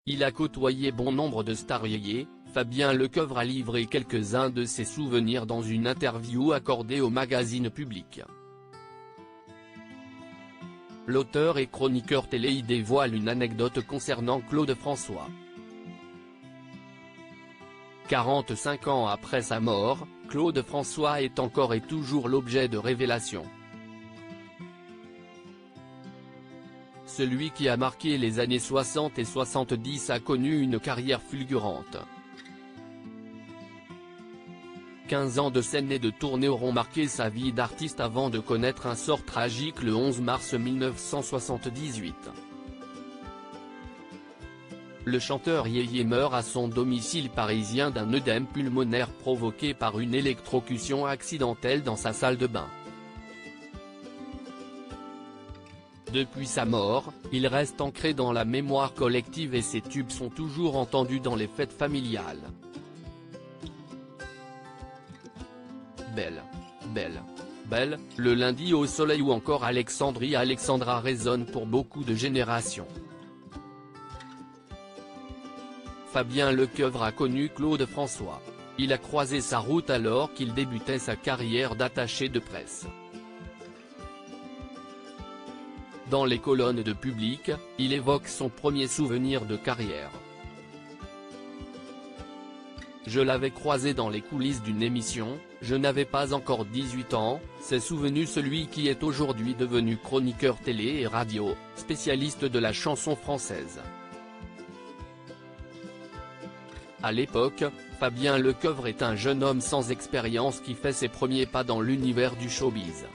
il a côtoyé bon nombre de stars yéyé. Fabien Lecoeuvre a livré quelques-uns de ses souvenirs dans une interview accordée au magazine Public. L'auteur et chroniqueur télé y dévoile une anecdote concernant Claude François. 45 ans après sa mort, Claude François est encore et toujours l'objet de révélations. Celui qui a marqué les années 60 et 70 a connu une carrière fulgurante. 15 ans de scène et de tournée auront marqué sa vie d'artiste avant de connaître un sort tragique le 11 mars 1978. Le chanteur yéyé meurt à son domicile parisien d'un œdème pulmonaire provoqué par une électrocution accidentelle dans sa salle de bain. Depuis sa mort, il reste ancré dans la mémoire collective et ses tubes sont toujours entendus dans les fêtes familiales. Belle, belle, belle, le lundi au soleil ou encore Alexandra résonne pour beaucoup de générations. Fabien Lecoeuvre a connu Claude François. Il a croisé sa route alors qu'il débutait sa carrière d'attaché de presse. Dans les colonnes de Public, il évoque son premier souvenir de carrière. Je l'avais croisé dans les coulisses d'une émission, je n'avais pas encore 18 ans, s'est souvenu celui qui est aujourd'hui devenu chroniqueur télé et radio, spécialiste de la chanson française. À l'époque, Fabien Lecoeuvre est un jeune homme sans expérience qui fait ses premiers pas dans l'univers du showbiz.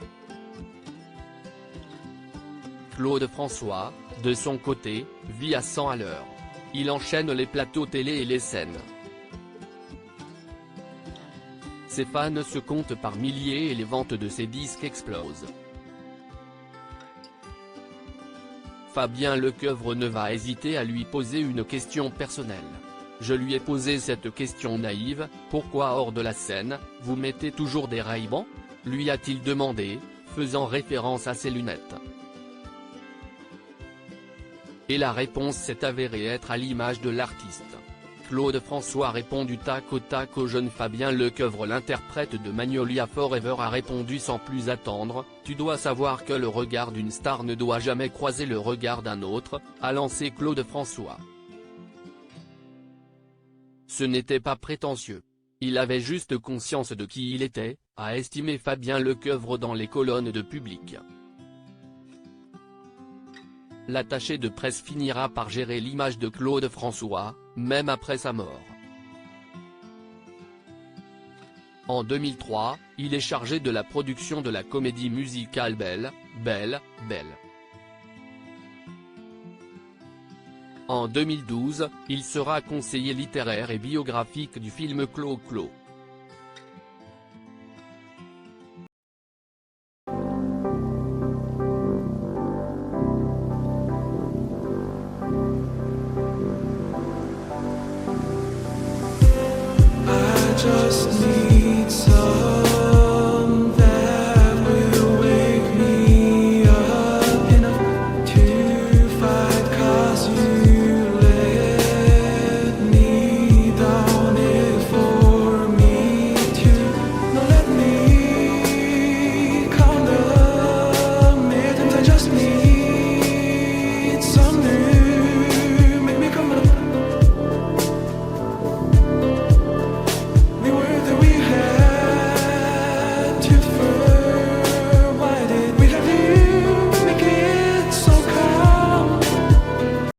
Claude François, de son côté, vit à 100 à l'heure. Il enchaîne les plateaux télé et les scènes. Ses fans se comptent par milliers et les ventes de ses disques explosent. Fabien Lecoeuvre ne va hésiter à lui poser une question personnelle. Je lui ai posé cette question naïve, pourquoi hors de la scène, vous mettez toujours des Ray-Ban ? Lui a-t-il demandé, faisant référence à ses lunettes. Et la réponse s'est avérée être à l'image de l'artiste. Claude François répond du tac au tac au jeune Fabien Lecoeuvre. L'interprète de Magnolia Forever a répondu sans plus attendre, tu dois savoir que le regard d'une star ne doit jamais croiser le regard d'un autre, a lancé Claude François. Ce n'était pas prétentieux. Il avait juste conscience de qui il était, a estimé Fabien Lecoeuvre dans les colonnes de Public. L'attaché de presse finira par gérer l'image de Claude François, même après sa mort. En 2003, il est chargé de la production de la comédie musicale Belle, belle, belle. En 2012, il sera conseiller littéraire et biographique du film Clo-Clo.